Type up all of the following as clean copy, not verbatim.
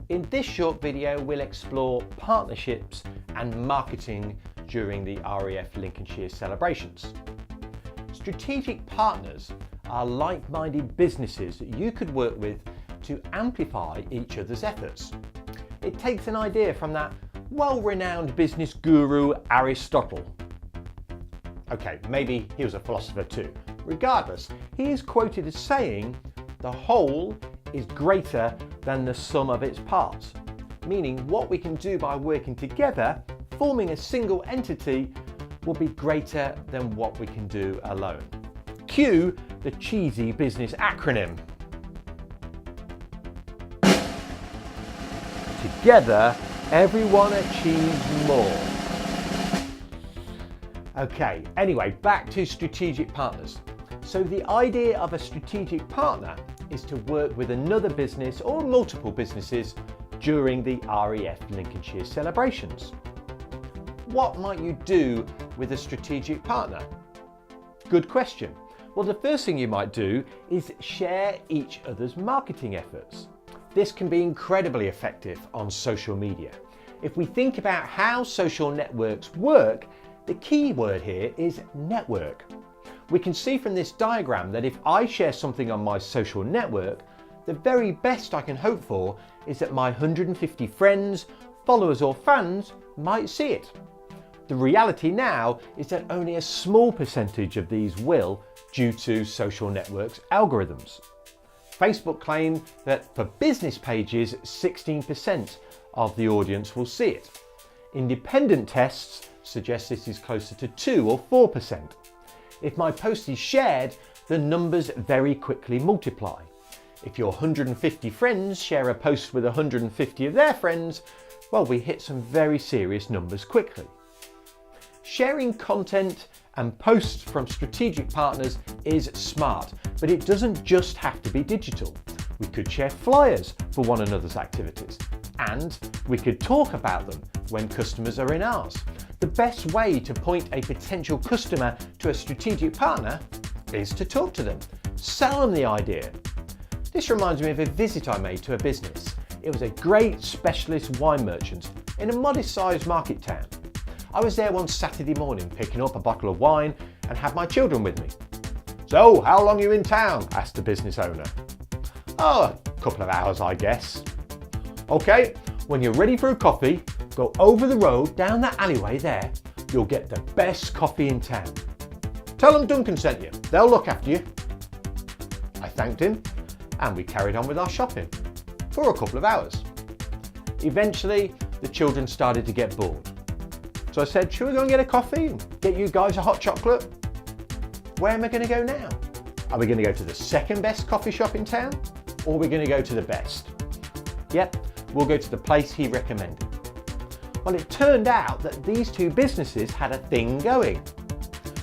In this short video, we'll explore partnerships and marketing during the RAF Lincolnshire celebrations. Strategic partners are like-minded businesses that you could work with to amplify each other's efforts. It takes an idea from that well-renowned business guru Aristotle. Okay, maybe he was a philosopher too. Regardless, he is quoted as saying, "The whole is greater than the sum of its parts," meaning what we can do by working together, forming a single entity, will be greater than what we can do alone. Cue the cheesy business acronym. Together, everyone achieves more. Okay, anyway, back to strategic partners. So the idea of a strategic partner is to work with another business or multiple businesses during the RAF Lincolnshire celebrations. What might you do with a strategic partner? Good question. Well, the first thing you might do is share each other's marketing efforts. This can be incredibly effective on social media. If we think about how social networks work, the key word here is network. We can see from this diagram that if I share something on my social network, the very best I can hope for is that my 150 friends, followers or fans might see it. The reality now is that only a small percentage of these will, due to social networks algorithms. Facebook claim that for business pages, 16% of the audience will see it. Independent tests suggest this is closer to 2 or 4%. If my post is shared, the numbers very quickly multiply. If your 150 friends share a post with 150 of their friends, well, we hit some very serious numbers quickly. Sharing content and posts from strategic partners is smart, but it doesn't just have to be digital. We could share flyers for one another's activities, and we could talk about them when customers are in ours. The best way to point a potential customer to a strategic partner is to talk to them, sell them the idea. This reminds me of a visit I made to a business. It was a great specialist wine merchant in a modest-sized market town. I was there one Saturday morning picking up a bottle of wine and had my children with me. "So, how long are you in town?" asked the business owner. "Oh, a couple of hours, I guess." "Okay, when you're ready for a coffee, go over the road down that alleyway there. You'll get the best coffee in town. Tell them Duncan sent you. They'll look after you." I thanked him and we carried on with our shopping for a couple of hours. Eventually, the children started to get bored. So I said, "Should we go and get a coffee and get you guys a hot chocolate?" Where am I going to go now? Are we going to go to the second best coffee shop in town? Or are we going to go to the best? Yep, we'll go to the place he recommended. Well, it turned out that these two businesses had a thing going.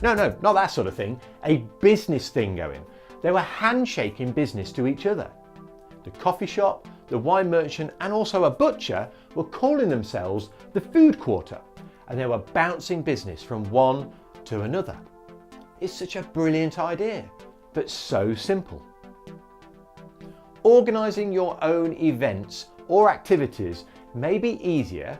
No, not that sort of thing. A business thing going. They were handshaking business to each other. The coffee shop, the wine merchant, and also a butcher were calling themselves the food quarter, and they were bouncing business from one to another. It's such a brilliant idea, but so simple. Organising your own events or activities may be easier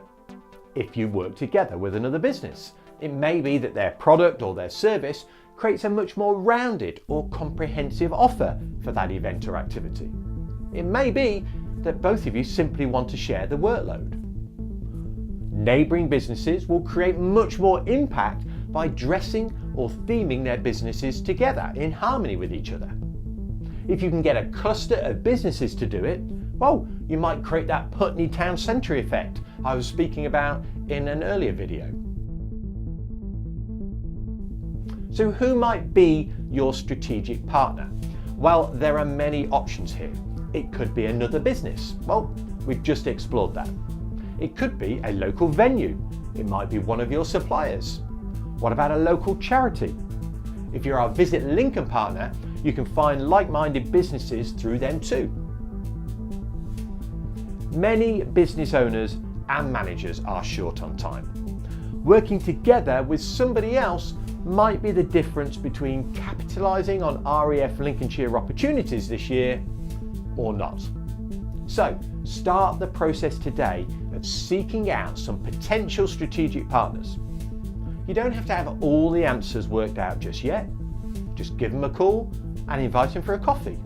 if you work together with another business. It may be that their product or their service creates a much more rounded or comprehensive offer for that event or activity. It may be that both of you simply want to share the workload. Neighbouring businesses will create much more impact by dressing or theming their businesses together in harmony with each other. If you can get a cluster of businesses to do it, well, you might create that Putney Town Centre effect I was speaking about in an earlier video. So who might be your strategic partner? Well, there are many options here. It could be another business. Well, we've just explored that. It could be a local venue. It might be one of your suppliers. What about a local charity? If you're our Visit Lincoln partner, you can find like-minded businesses through them too. Many business owners and managers are short on time. Working together with somebody else might be the difference between capitalising on RAF Lincolnshire opportunities this year or not. So start the process today of seeking out some potential strategic partners. You don't have to have all the answers worked out just yet. Just give them a call and invite them for a coffee.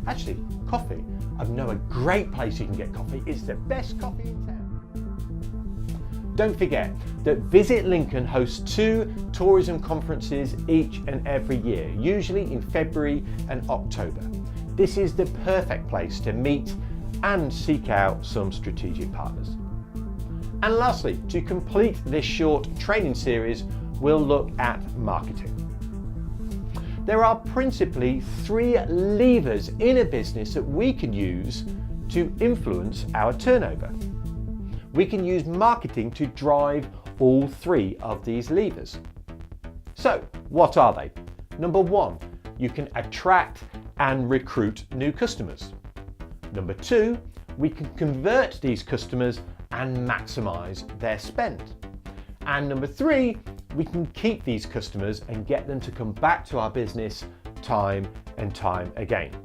Actually, coffee. I know a great place you can get coffee. It's the best coffee in town. Don't forget that Visit Lincoln hosts 2 tourism conferences each and every year, usually in February and October. This is the perfect place to meet and seek out some strategic partners. And lastly, to complete this short training series, we'll look at marketing. There are principally 3 levers in a business that we can use to influence our turnover. We can use marketing to drive all 3 of these levers. So, what are they? Number 1, you can attract and recruit new customers. Number 2, we can convert these customers and maximize their spend. And number 3, we can keep these customers and get them to come back to our business time and time again.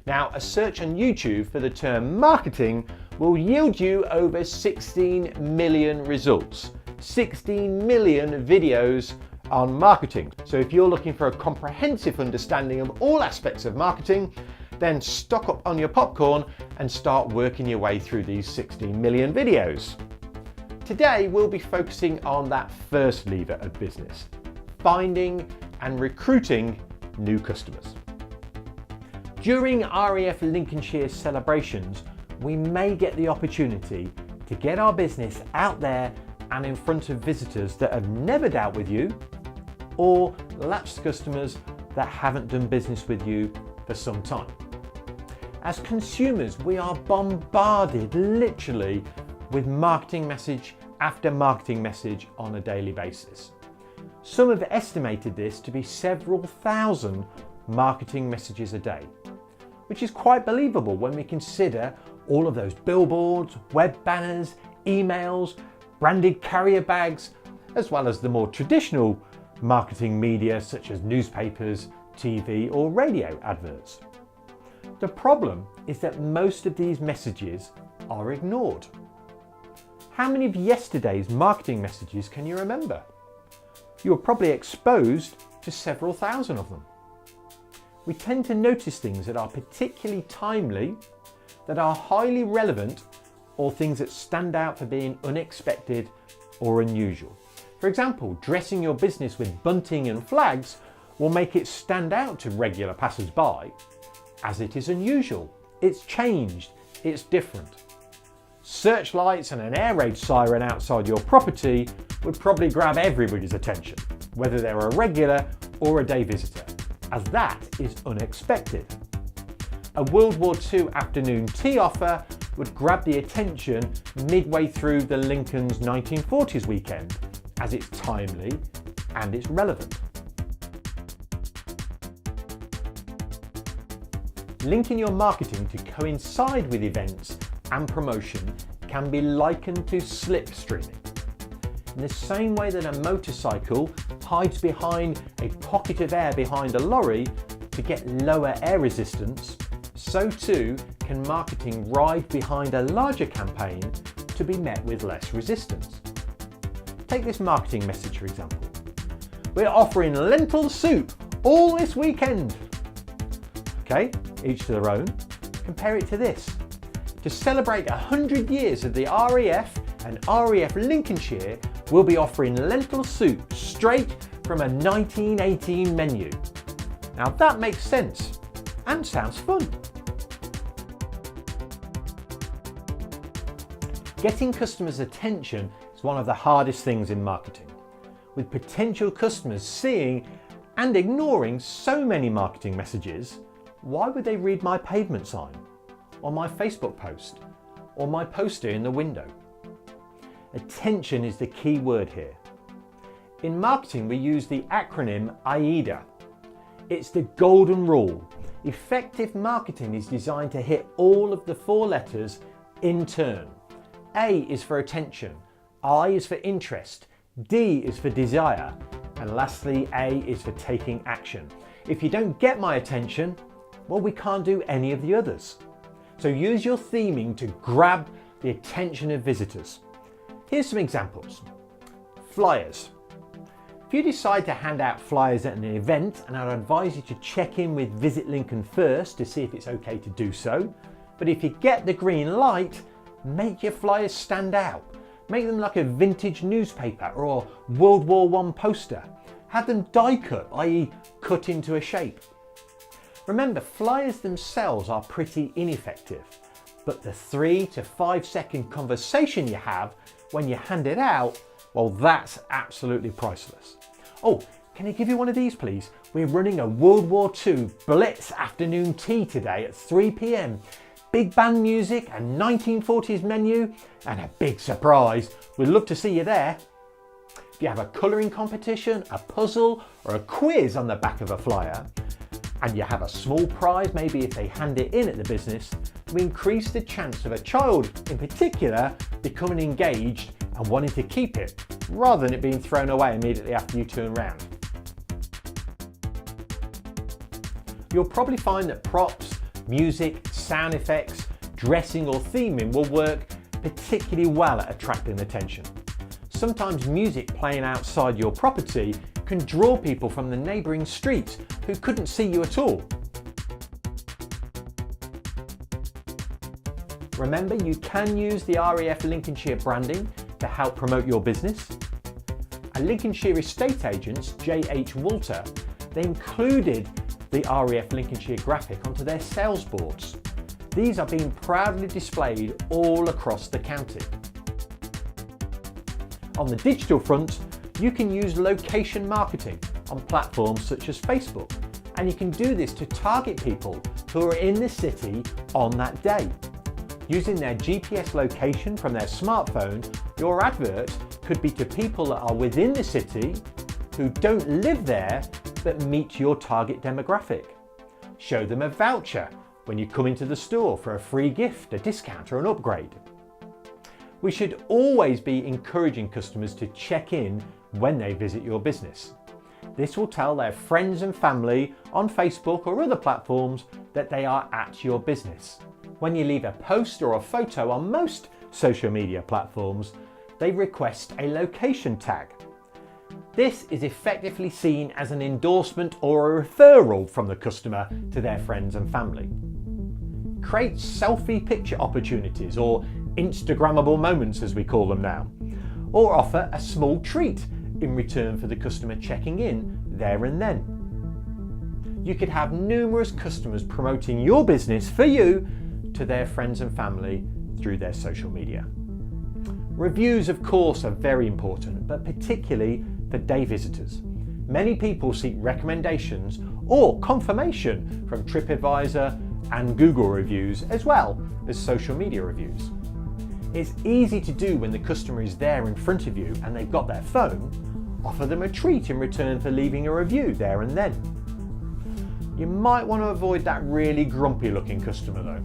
Now, a search on YouTube for the term marketing will yield you over 16 million results, 16 million videos on marketing. So if you're looking for a comprehensive understanding of all aspects of marketing, then stock up on your popcorn and start working your way through these 16 million videos. Today, we'll be focusing on that first lever of business, finding and recruiting new customers. During RAF Lincolnshire celebrations, we may get the opportunity to get our business out there and in front of visitors that have never dealt with you, or lapsed customers that haven't done business with you for some time. As consumers, we are bombarded literally with marketing message after marketing message on a daily basis. Some have estimated this to be several thousand marketing messages a day, which is quite believable when we consider all of those billboards, web banners, emails, branded carrier bags, as well as the more traditional marketing media such as newspapers, TV or radio adverts. The problem is that most of these messages are ignored. How many of yesterday's marketing messages can you remember? You were probably exposed to several thousand of them. We tend to notice things that are particularly timely, that are highly relevant, or things that stand out for being unexpected or unusual. For example, dressing your business with bunting and flags will make it stand out to regular passers-by, as it is unusual, it's changed, it's different. Searchlights and an air raid siren outside your property would probably grab everybody's attention, whether they're a regular or a day visitor, as that is unexpected. A World War II afternoon tea offer would grab the attention midway through the Lincoln's 1940s weekend, as it's timely and it's relevant. Linking your marketing to coincide with events and promotion can be likened to slipstreaming. In the same way that a motorcycle hides behind a pocket of air behind a lorry to get lower air resistance, so too can marketing ride behind a larger campaign to be met with less resistance. Take this marketing message for example. We're offering lentil soup all this weekend. Okay, each to their own. Compare it to this. To celebrate 100 years of the RAF and RAF Lincolnshire, we'll be offering lentil soup straight from a 1918 menu. Now that makes sense and sounds fun. Getting customers' attention is one of the hardest things in marketing, with potential customers seeing and ignoring so many marketing messages. Why would they read my pavement sign, or my Facebook post, or my poster in the window? Attention is the key word here. In marketing, we use the acronym AIDA. It's the golden rule. Effective marketing is designed to hit all of the 4 letters in turn. A is for attention, I is for interest, D is for desire, and lastly, A is for taking action. If you don't get my attention, well, we can't do any of the others. So use your theming to grab the attention of visitors. Here's some examples. Flyers. If you decide to hand out flyers at an event, and I'd advise you to check in with Visit Lincoln first to see if it's okay to do so. But if you get the green light, make your flyers stand out. Make them like a vintage newspaper or a World War I poster. Have them die cut, i.e. cut into a shape. Remember, flyers themselves are pretty ineffective, but the 3 to 5 second conversation you have when you hand it out, well, that's absolutely priceless. Oh, can I give you one of these, please? We're running a World War II Blitz afternoon tea today at 3 p.m. Big band music, a 1940s menu, and a big surprise. We'd love to see you there. If you have a colouring competition, a puzzle, or a quiz on the back of a flyer, and you have a small prize, maybe if they hand it in at the business, we increase the chance of a child in particular becoming engaged and wanting to keep it, rather than it being thrown away immediately after you turn round. You'll probably find that props, music, sound effects, dressing or theming will work particularly well at attracting attention. Sometimes music playing outside your property can draw people from the neighbouring streets who couldn't see you at all. Remember, you can use the RAF Lincolnshire branding to help promote your business. At Lincolnshire estate agents, J.H. Walter, they included the RAF Lincolnshire graphic onto their sales boards. These are being proudly displayed all across the county. On the digital front, you can use location marketing on platforms such as Facebook, and you can do this to target people who are in the city on that day. Using their GPS location from their smartphone, your advert could be to people that are within the city who don't live there but meet your target demographic. Show them a voucher when you come into the store for a free gift, a discount or an upgrade. We should always be encouraging customers to check in when they visit your business. This will tell their friends and family on Facebook or other platforms that they are at your business. When you leave a post or a photo on most social media platforms, they request a location tag. This is effectively seen as an endorsement or a referral from the customer to their friends and family. Create selfie picture opportunities, or Instagrammable moments as we call them now, or offer a small treat in return for the customer checking in there and then. You could have numerous customers promoting your business for you to their friends and family through their social media. Reviews, of course, are very important, but particularly for day visitors. Many people seek recommendations or confirmation from TripAdvisor and Google reviews, as well as social media reviews. It's easy to do when the customer is there in front of you and they've got their phone. Offer them a treat in return for leaving a review there and then. You might want to avoid that really grumpy looking customer though.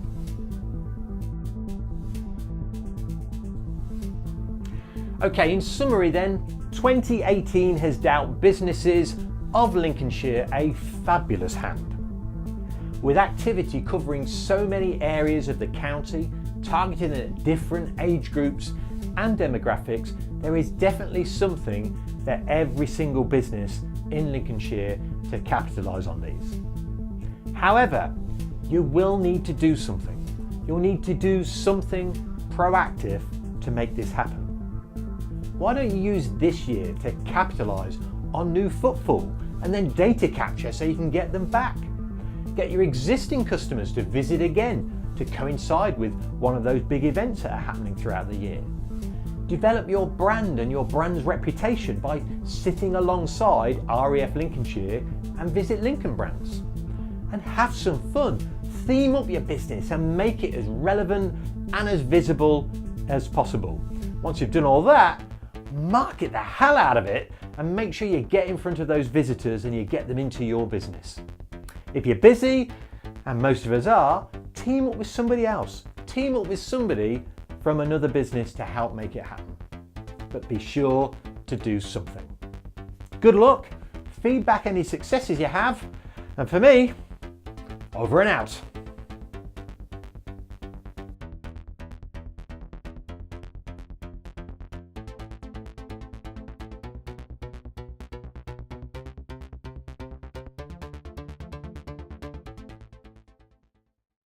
Okay, in summary then, 2018 has dealt businesses of Lincolnshire a fabulous hand. With activity covering so many areas of the county, targeted at different age groups and demographics, there is definitely something for every single business in Lincolnshire to capitalise on these. However, you will need to do something. You'll need to do something proactive to make this happen. Why don't you use this year to capitalise on new footfall and then data capture so you can get them back? Get your existing customers to visit again to coincide with one of those big events that are happening throughout the year. Develop your brand and your brand's reputation by sitting alongside RAF Lincolnshire and Visit Lincoln brands. And have some fun. Theme up your business and make it as relevant and as visible as possible. Once you've done all that, market the hell out of it and make sure you get in front of those visitors and you get them into your business. If you're busy, and most of us are, team up with somebody else. Team up with somebody from another business to help make it happen. But be sure to do something. Good luck, feedback any successes you have, and for me, over and out.